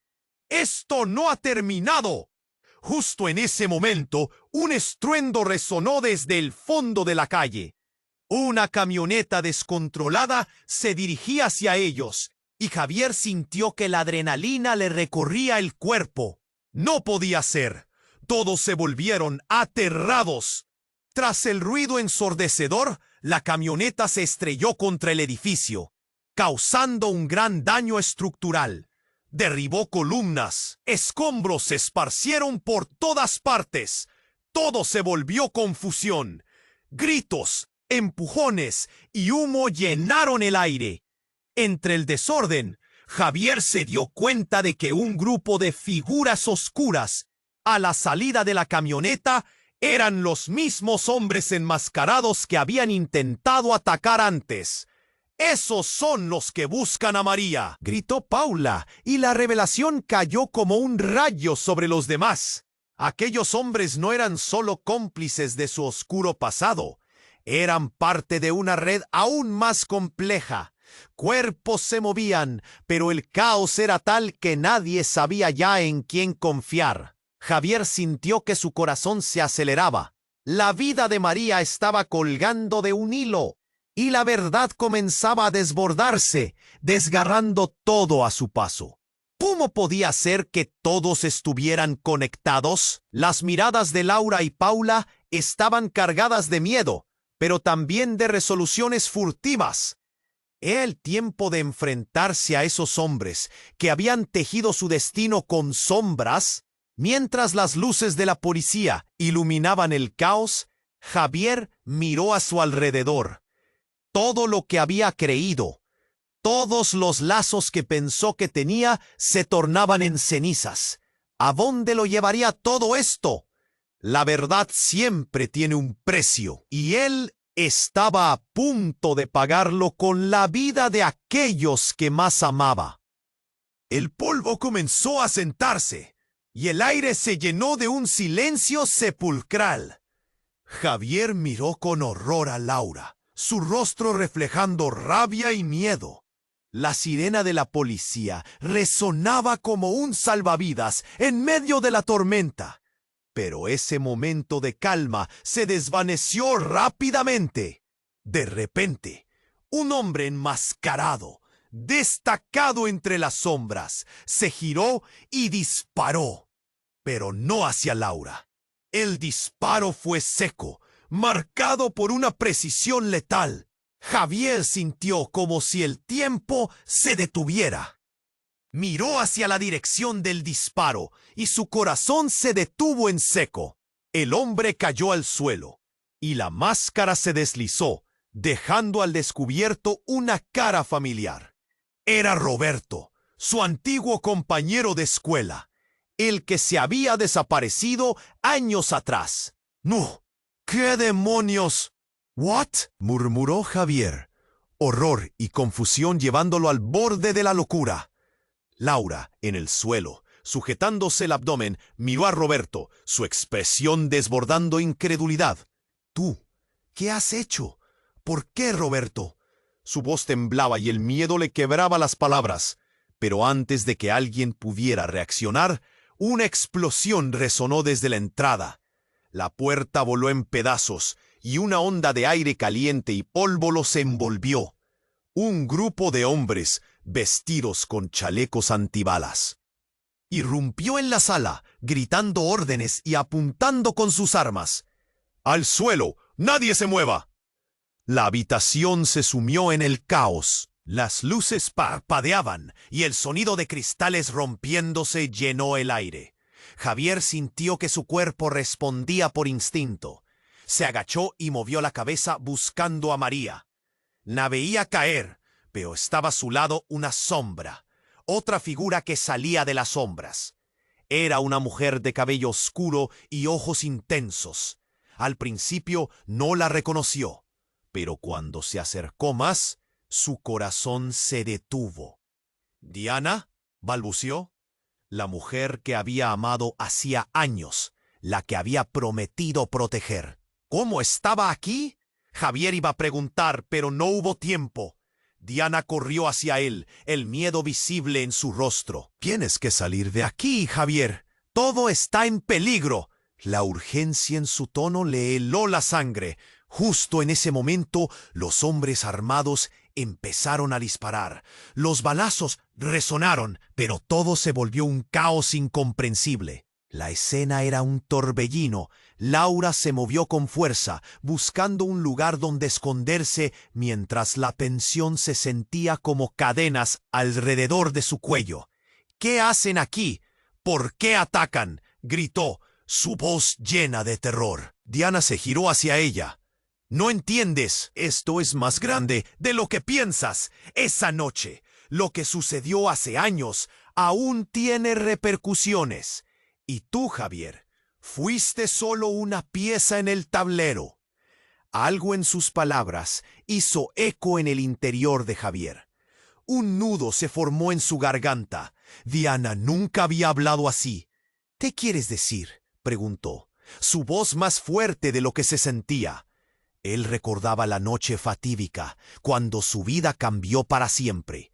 «¡Esto no ha terminado!». Justo en ese momento, un estruendo resonó desde el fondo de la calle. Una camioneta descontrolada se dirigía hacia ellos, y Javier sintió que la adrenalina le recorría el cuerpo. No podía ser. Todos se volvieron aterrados. Tras el ruido ensordecedor, la camioneta se estrelló contra el edificio, causando un gran daño estructural. Derribó columnas, escombros se esparcieron por todas partes. Todo se volvió confusión. Gritos, empujones y humo llenaron el aire. Entre el desorden, Javier se dio cuenta de que un grupo de figuras oscuras a la salida de la camioneta eran los mismos hombres enmascarados que habían intentado atacar antes. «¡Esos son los que buscan a María!», gritó Paula, y la revelación cayó como un rayo sobre los demás. Aquellos hombres no eran solo cómplices de su oscuro pasado, eran parte de una red aún más compleja. Cuerpos se movían, pero el caos era tal que nadie sabía ya en quién confiar. Javier sintió que su corazón se aceleraba. La vida de María estaba colgando de un hilo, y la verdad comenzaba a desbordarse, desgarrando todo a su paso. ¿Cómo podía ser que todos estuvieran conectados? Las miradas de Laura y Paula estaban cargadas de miedo, pero también de resoluciones furtivas. Era el tiempo de enfrentarse a esos hombres que habían tejido su destino con sombras. Mientras las luces de la policía iluminaban el caos, Javier miró a su alrededor. Todo lo que había creído, todos los lazos que pensó que tenía, se tornaban en cenizas. ¿A dónde lo llevaría todo esto? La verdad siempre tiene un precio, y él estaba a punto de pagarlo con la vida de aquellos que más amaba. El polvo comenzó a sentarse, y el aire se llenó de un silencio sepulcral. Javier miró con horror a Laura, su rostro reflejando rabia y miedo. La sirena de la policía resonaba como un salvavidas en medio de la tormenta. Pero ese momento de calma se desvaneció rápidamente. De repente, un hombre enmascarado, destacado entre las sombras, se giró y disparó, pero no hacia Laura. El disparo fue seco, marcado por una precisión letal. Javier sintió como si el tiempo se detuviera. Miró hacia la dirección del disparo y su corazón se detuvo en seco. El hombre cayó al suelo y la máscara se deslizó, dejando al descubierto una cara familiar. Era Roberto, su antiguo compañero de escuela, el que se había desaparecido años atrás. ¡No! ¿Qué demonios? ¿What? Murmuró Javier, horror y confusión llevándolo al borde de la locura. Laura, en el suelo, sujetándose el abdomen, miró a Roberto, su expresión desbordando incredulidad. «¿Tú? ¿Qué has hecho? ¿Por qué, Roberto?» Su voz temblaba y el miedo le quebraba las palabras. Pero antes de que alguien pudiera reaccionar, una explosión resonó desde la entrada. La puerta voló en pedazos y una onda de aire caliente y polvo los envolvió. Un grupo de hombres, vestidos con chalecos antibalas, irrumpió en la sala, gritando órdenes y apuntando con sus armas. «¡Al suelo! ¡Nadie se mueva!» La habitación se sumió en el caos. Las luces parpadeaban y el sonido de cristales rompiéndose llenó el aire. Javier sintió que su cuerpo respondía por instinto. Se agachó y movió la cabeza buscando a María. La veía caer, pero estaba a su lado una sombra, otra figura que salía de las sombras. Era una mujer de cabello oscuro y ojos intensos. Al principio no la reconoció, pero cuando se acercó más, su corazón se detuvo. «¿Diana?», balbució. La mujer que había amado hacía años, la que había prometido proteger. ¿Cómo estaba aquí? Javier iba a preguntar, pero no hubo tiempo. Diana corrió hacia él, el miedo visible en su rostro. «Tienes que salir de aquí, Javier. Todo está en peligro». La urgencia en su tono le heló la sangre. Justo en ese momento, los hombres armados empezaron a disparar. Los balazos resonaron, pero todo se volvió un caos incomprensible. La escena era un torbellino. Laura se movió con fuerza, buscando un lugar donde esconderse, mientras la tensión se sentía como cadenas alrededor de su cuello. «¿Qué hacen aquí? ¿Por qué atacan?», gritó, su voz llena de terror. Diana se giró hacia ella. «No entiendes. Esto es más grande de lo que piensas. Esa noche, lo que sucedió hace años, aún tiene repercusiones. Y tú, Javier, fuiste solo una pieza en el tablero». Algo en sus palabras hizo eco en el interior de Javier. Un nudo se formó en su garganta. Diana nunca había hablado así. «¿Qué quieres decir?», preguntó, su voz más fuerte de lo que se sentía. Él recordaba la noche fatídica, cuando su vida cambió para siempre.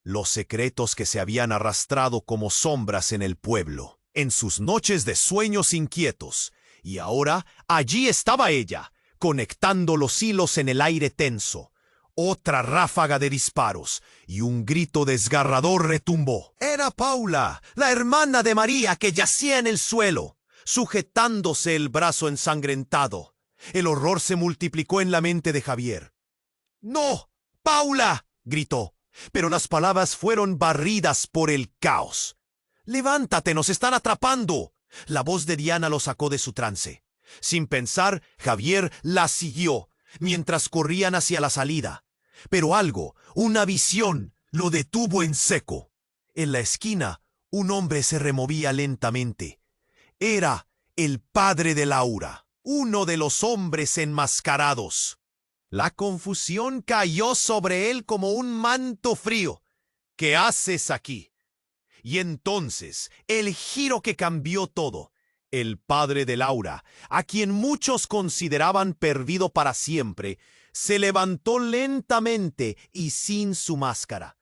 Los secretos que se habían arrastrado como sombras en el pueblo, en sus noches de sueños inquietos. Y ahora allí estaba ella, conectando los hilos en el aire tenso. Otra ráfaga de disparos y un grito desgarrador retumbó. Era Paula, la hermana de María, que yacía en el suelo, sujetándose el brazo ensangrentado. El horror se multiplicó en la mente de Javier. «¡No! ¡Paula!», gritó, pero las palabras fueron barridas por el caos. «¡Levántate! ¡Nos están atrapando!». La voz de Diana lo sacó de su trance. Sin pensar, Javier la siguió, mientras corrían hacia la salida. Pero algo, una visión, lo detuvo en seco. En la esquina, Un hombre se removía lentamente. Era el padre de Laura, uno de los hombres enmascarados. La confusión cayó sobre él como un manto frío. ¿Qué haces aquí? Y entonces, el giro que cambió todo. El padre de Laura, a quien muchos consideraban perdido para siempre, se levantó lentamente y sin su máscara.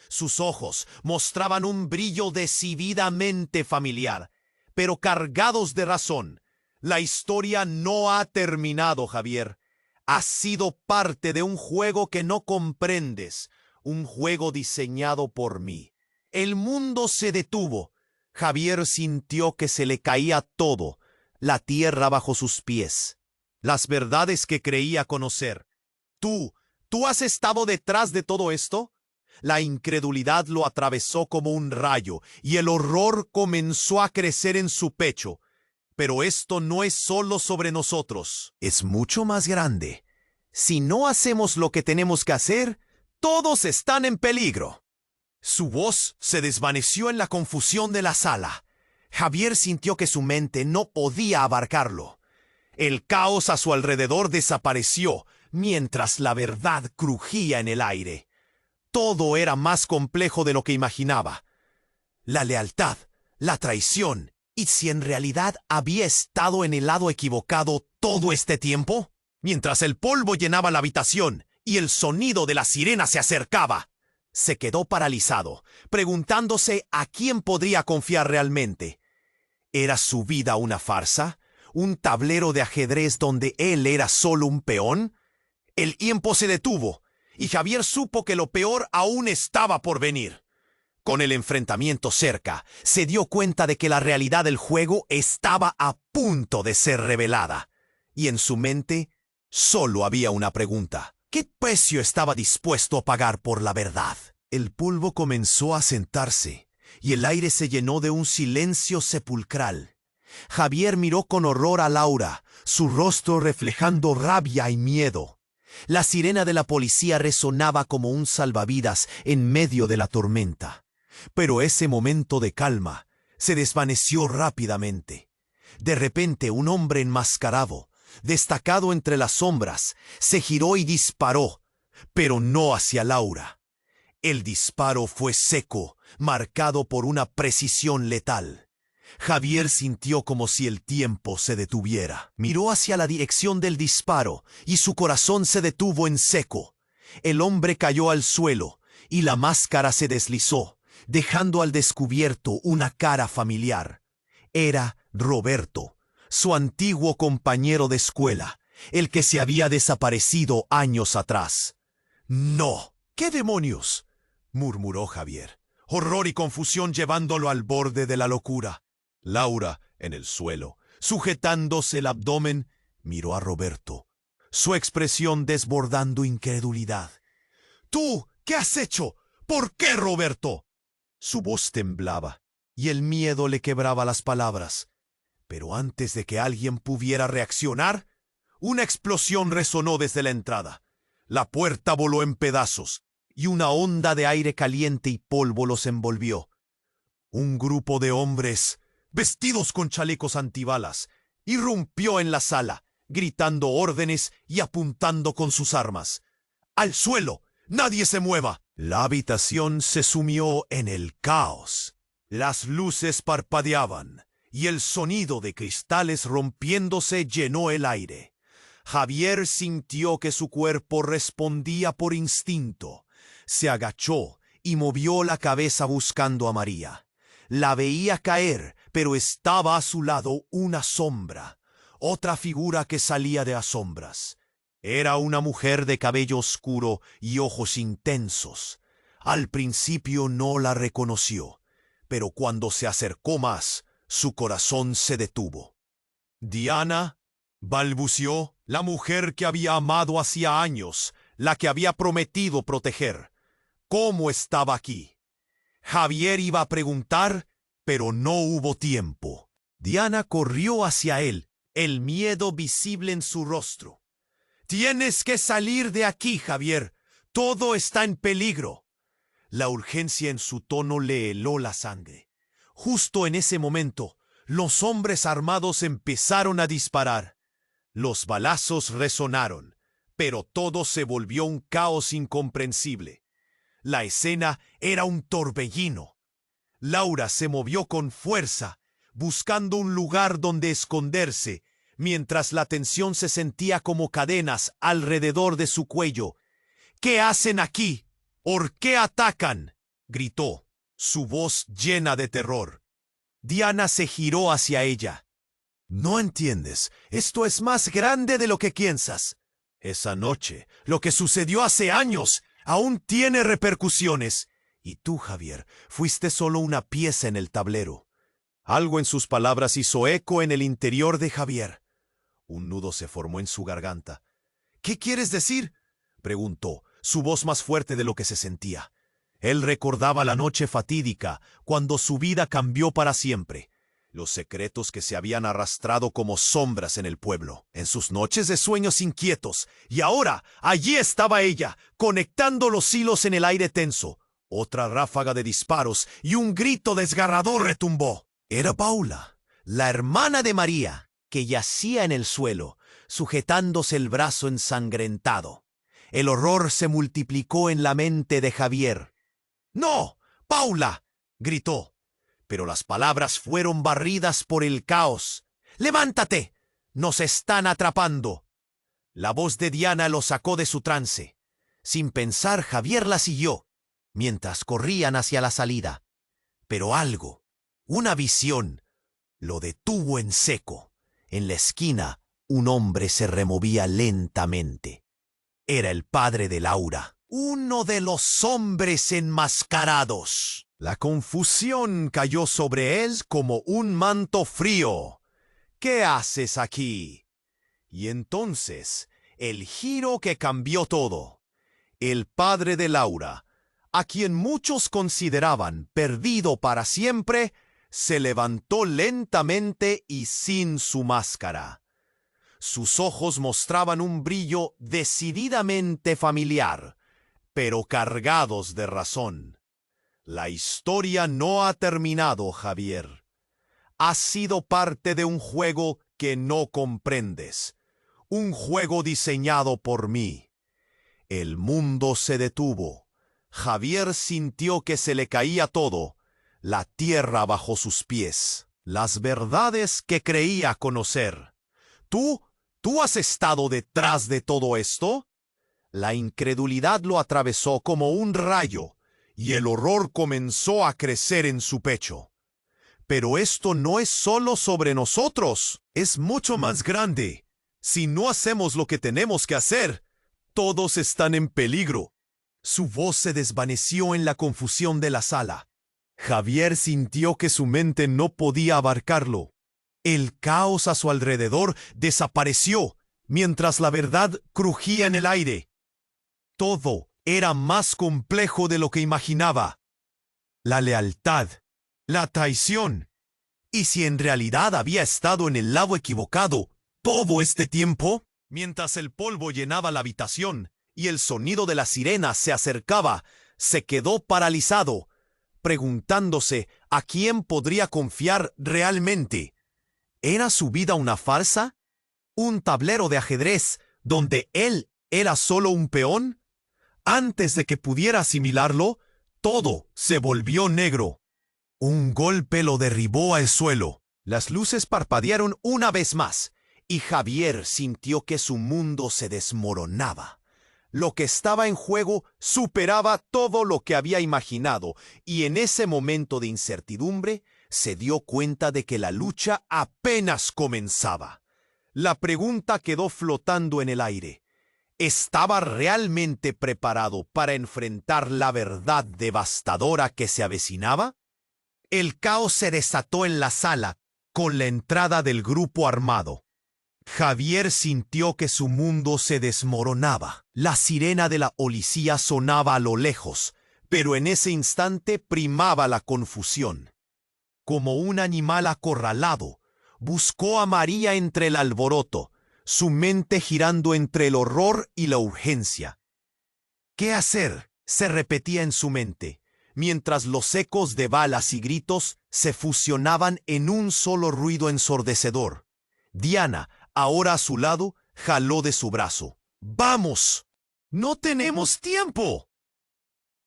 Sus ojos mostraban un brillo decididamente familiar, pero cargados de razón. La historia no ha terminado, Javier. Has sido parte de un juego que no comprendes, un juego diseñado por mí. El mundo se detuvo. Javier sintió que se le caía todo, la tierra bajo sus pies. Las verdades que creía conocer. ¿Tú has estado detrás de todo esto? La incredulidad lo atravesó como un rayo y el horror comenzó a crecer en su pecho. Pero esto no es solo sobre nosotros. Es mucho más grande. Si no hacemos lo que tenemos que hacer, todos están en peligro. Su voz se desvaneció en la confusión de la sala. Javier sintió que su mente no podía abarcarlo. El caos a su alrededor desapareció, mientras la verdad crujía en el aire. Todo era más complejo de lo que imaginaba. La lealtad, la traición, ¿y si en realidad había estado en el lado equivocado todo este tiempo? Mientras el polvo llenaba la habitación y el sonido de la sirena se acercaba, se quedó paralizado, preguntándose a quién podría confiar realmente. ¿Era su vida una farsa? ¿Un tablero de ajedrez donde él era solo un peón? El tiempo se detuvo, y Javier supo que lo peor aún estaba por venir. Con el enfrentamiento cerca, se dio cuenta de que la realidad del juego estaba a punto de ser revelada. Y en su mente solo había una pregunta. ¿Qué precio estaba dispuesto a pagar por la verdad? El polvo comenzó a sentarse, y el aire se llenó de un silencio sepulcral. Javier miró con horror a Laura, su rostro reflejando rabia y miedo. La sirena de la policía resonaba como un salvavidas en medio de la tormenta. Pero ese momento de calma se desvaneció rápidamente. De repente, un hombre enmascarado, destacado entre las sombras, se giró y disparó, pero no hacia Laura. El disparo fue seco, marcado por una precisión letal. Javier sintió como si el tiempo se detuviera. Miró hacia la dirección del disparo y su corazón se detuvo en seco. El hombre cayó al suelo y la máscara se deslizó, dejando al descubierto una cara familiar. Era Roberto, su antiguo compañero de escuela, el que se había desaparecido años atrás. ¡No! ¿Qué demonios?, murmuró Javier, horror y confusión llevándolo al borde de la locura. Laura, en el suelo, sujetándose el abdomen, miró a Roberto, su expresión desbordando incredulidad. «¿Tú qué has hecho? ¿Por qué, Roberto?» Su voz temblaba, y el miedo le quebraba las palabras. Pero antes de que alguien pudiera reaccionar, una explosión resonó desde la entrada. La puerta voló en pedazos, y una onda de aire caliente y polvo los envolvió. Un grupo de hombres, vestidos con chalecos antibalas, irrumpió en la sala, gritando órdenes y apuntando con sus armas. ¡Al suelo! ¡Nadie se mueva! La habitación se sumió en el caos. Las luces parpadeaban, y el sonido de cristales rompiéndose llenó el aire. Javier sintió que su cuerpo respondía por instinto. Se agachó y movió la cabeza buscando a María. La veía caer, pero estaba a su lado una sombra, otra figura que salía de las sombras. Era una mujer de cabello oscuro y ojos intensos. Al principio no la reconoció, pero cuando se acercó más, su corazón se detuvo. «Diana», balbuceó, la mujer que había amado hacía años, la que había prometido proteger. ¿Cómo estaba aquí? Javier iba a preguntar, pero no hubo tiempo. Diana corrió hacia él, el miedo visible en su rostro. «Tienes que salir de aquí, Javier. Todo está en peligro». La urgencia en su tono le heló la sangre. Justo en ese momento, los hombres armados empezaron a disparar. Los balazos resonaron, pero todo se volvió un caos incomprensible. La escena era un torbellino. Laura se movió con fuerza, buscando un lugar donde esconderse, mientras la tensión se sentía como cadenas alrededor de su cuello. ¿Qué hacen aquí? ¿Por qué atacan?, gritó, su voz llena de terror. Diana se giró hacia ella. No entiendes, esto es más grande de lo que piensas. Esa noche, lo que sucedió hace años, aún tiene repercusiones. Y tú, Javier, fuiste solo una pieza en el tablero. Algo en sus palabras hizo eco en el interior de Javier. Un nudo se formó en su garganta. ¿Qué quieres decir?, preguntó, su voz más fuerte de lo que se sentía. Él recordaba la noche fatídica, cuando su vida cambió para siempre. Los secretos que se habían arrastrado como sombras en el pueblo, en sus noches de sueños inquietos. Y ahora, allí estaba ella, conectando los hilos en el aire tenso. Otra ráfaga de disparos y un grito desgarrador retumbó. Era Paula, la hermana de María, que yacía en el suelo, sujetándose el brazo ensangrentado. El horror se multiplicó en la mente de Javier. ¡No! ¡Paula!, gritó. Pero las palabras fueron barridas por el caos. ¡Levántate! ¡Nos están atrapando! La voz de Diana lo sacó de su trance. Sin pensar, Javier la siguió, mientras corrían hacia la salida. Pero algo, una visión, lo detuvo en seco. En la esquina, un hombre se removía lentamente. Era el padre de Laura, uno de los hombres enmascarados. La confusión cayó sobre él como un manto frío. ¿Qué haces aquí? Y entonces, el giro que cambió todo. El padre de Laura, a quien muchos consideraban perdido para siempre, se levantó lentamente y sin su máscara. Sus ojos mostraban un brillo decididamente familiar, pero cargados de razón. La historia no ha terminado, Javier. Has sido parte de un juego que no comprendes. Un juego diseñado por mí. El mundo se detuvo. Javier sintió que se le caía todo, la tierra bajo sus pies, las verdades que creía conocer. ¿Tú has estado detrás de todo esto? La incredulidad lo atravesó como un rayo, y el horror comenzó a crecer en su pecho. Pero esto no es solo sobre nosotros, es mucho más grande. Si no hacemos lo que tenemos que hacer, todos están en peligro. Su voz se desvaneció en la confusión de la sala. Javier sintió que su mente no podía abarcarlo. El caos a su alrededor desapareció, mientras la verdad crujía en el aire. Todo era más complejo de lo que imaginaba. La lealtad, la traición. ¿Y si en realidad había estado en el lado equivocado todo este tiempo? Mientras el polvo llenaba la habitación y el sonido de la sirena se acercaba, se quedó paralizado, preguntándose a quién podría confiar realmente. ¿Era su vida una farsa? ¿Un tablero de ajedrez donde él era solo un peón? Antes de que pudiera asimilarlo, todo se volvió negro. Un golpe lo derribó al suelo. Las luces parpadearon una vez más, y Javier sintió que su mundo se desmoronaba. Lo que estaba en juego superaba todo lo que había imaginado, y en ese momento de incertidumbre se dio cuenta de que la lucha apenas comenzaba. La pregunta quedó flotando en el aire. ¿Estaba realmente preparado para enfrentar la verdad devastadora que se avecinaba? El caos se desató en la sala con la entrada del grupo armado. Javier sintió que su mundo se desmoronaba. La sirena de la policía sonaba a lo lejos, pero en ese instante primaba la confusión. Como un animal acorralado, buscó a María entre el alboroto, su mente girando entre el horror y la urgencia. ¿Qué hacer?, se repetía en su mente, mientras los ecos de balas y gritos se fusionaban en un solo ruido ensordecedor. Diana, ahora a su lado, jaló de su brazo. ¡Vamos! ¡No tenemos tiempo!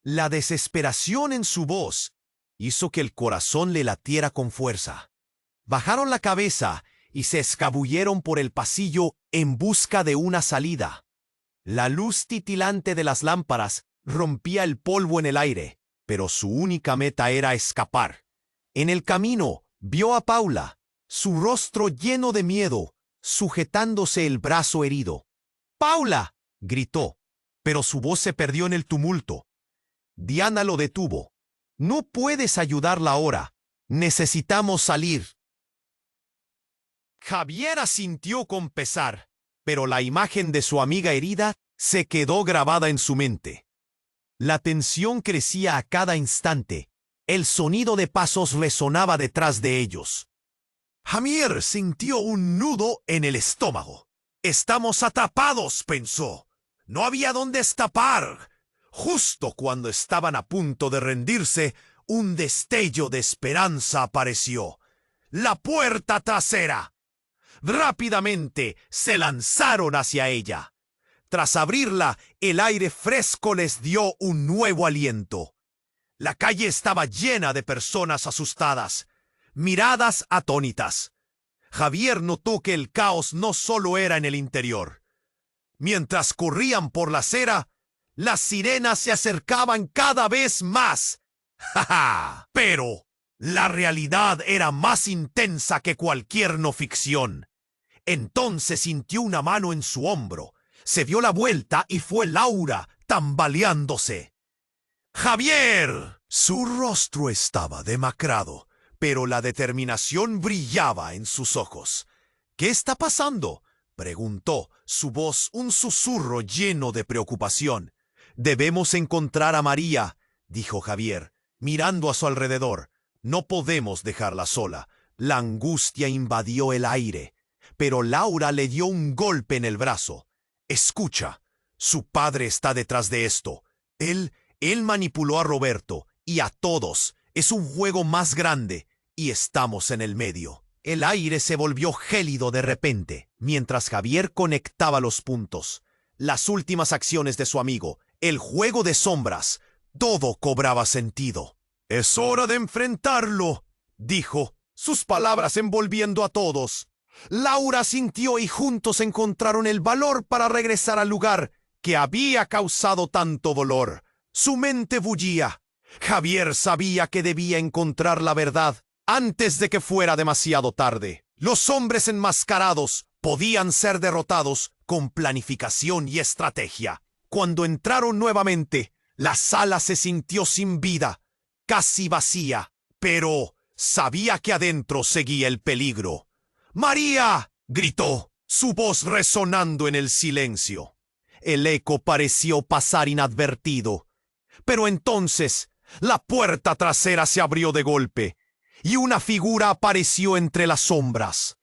La desesperación en su voz hizo que el corazón le latiera con fuerza. Bajaron la cabeza y se escabulleron por el pasillo en busca de una salida. La luz titilante de las lámparas rompía el polvo en el aire, pero su única meta era escapar. En el camino vio a Paula, su rostro lleno de miedo, sujetándose el brazo herido. ¡Paula!, gritó, pero su voz se perdió en el tumulto. Diana lo detuvo. «No puedes ayudarla ahora. Necesitamos salir». Javier asintió con pesar, pero la imagen de su amiga herida se quedó grabada en su mente. La tensión crecía a cada instante. El sonido de pasos resonaba detrás de ellos. Javier sintió un nudo en el estómago. «Estamos atrapados», pensó. No había dónde escapar. Justo cuando estaban a punto de rendirse, un destello de esperanza apareció. ¡La puerta trasera! Rápidamente se lanzaron hacia ella. Tras abrirla, el aire fresco les dio un nuevo aliento. La calle estaba llena de personas asustadas, miradas atónitas. Javier notó que el caos no solo era en el interior. Mientras corrían por la acera, las sirenas se acercaban cada vez más. ¡Ja, ja! Pero la realidad era más intensa que cualquier no ficción. Entonces sintió una mano en su hombro. Se dio la vuelta y fue Laura, tambaleándose. ¡Javier! Su rostro estaba demacrado, pero la determinación brillaba en sus ojos. «¿Qué está pasando?», preguntó, su voz un susurro lleno de preocupación. «Debemos encontrar a María», dijo Javier, mirando a su alrededor. «No podemos dejarla sola». La angustia invadió el aire, pero Laura le dio un golpe en el brazo. «Escucha, su padre está detrás de esto. Él manipuló a Roberto y a todos. Es un juego más grande y estamos en el medio». El aire se volvió gélido de repente, mientras Javier conectaba los puntos. Las últimas acciones de su amigo, el juego de sombras, todo cobraba sentido. «Es hora de enfrentarlo», dijo, sus palabras envolviendo a todos. Laura sintió y juntos encontraron el valor para regresar al lugar que había causado tanto dolor. Su mente bullía. Javier sabía que debía encontrar la verdad antes de que fuera demasiado tarde. Los hombres enmascarados podían ser derrotados con planificación y estrategia. Cuando entraron nuevamente, la sala se sintió sin vida, casi vacía, pero sabía que adentro seguía el peligro. «¡María!», gritó, su voz resonando en el silencio. El eco pareció pasar inadvertido, pero entonces la puerta trasera se abrió de golpe y una figura apareció entre las sombras.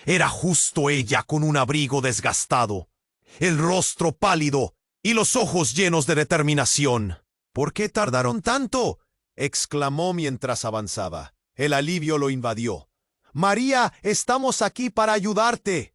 Era justo ella, con un abrigo desgastado, el rostro pálido y los ojos llenos de determinación. «¿Por qué tardaron tanto?», exclamó mientras avanzaba. El alivio lo invadió. «María, estamos aquí para ayudarte».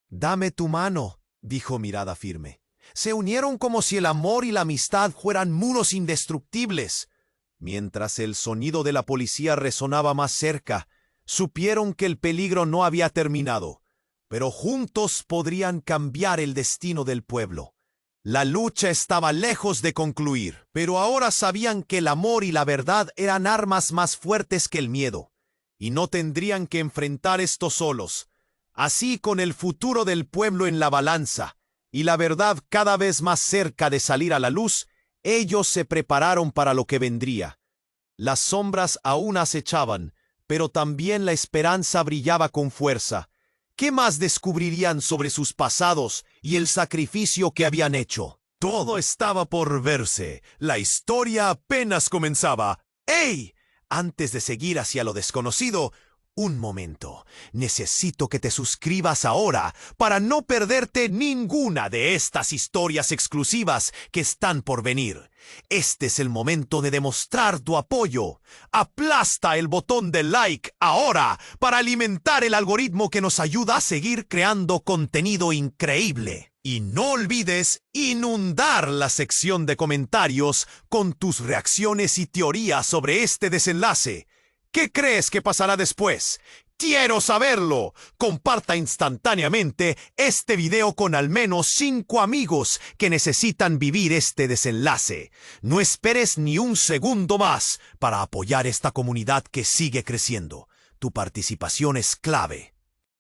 «Dame tu mano», dijo mirada firme. Se unieron como si el amor y la amistad fueran muros indestructibles. Mientras el sonido de la policía resonaba más cerca, supieron que el peligro no había terminado, pero juntos podrían cambiar el destino del pueblo. La lucha estaba lejos de concluir, pero ahora sabían que el amor y la verdad eran armas más fuertes que el miedo, y no tendrían que enfrentar esto solos. Así, con el futuro del pueblo en la balanza y la verdad cada vez más cerca de salir a la luz, ellos se prepararon para lo que vendría. Las sombras aún acechaban, pero también la esperanza brillaba con fuerza. ¿Qué más descubrirían sobre sus pasados y el sacrificio que habían hecho? Todo estaba por verse. La historia apenas comenzaba. ¡Ey! Antes de seguir hacia lo desconocido, Un momento, necesito que te suscribas ahora para no perderte ninguna de estas historias exclusivas que están por venir. Este es el momento de demostrar tu apoyo. Aplasta el botón de like ahora para alimentar el algoritmo que nos ayuda a seguir creando contenido increíble. Y no olvides inundar la sección de comentarios con tus reacciones y teorías sobre este desenlace. ¿Qué crees que pasará después? ¡Quiero saberlo! Comparta instantáneamente este video con al menos 5 amigos que necesitan vivir este desenlace. No esperes ni un segundo más para apoyar esta comunidad que sigue creciendo. Tu participación es clave.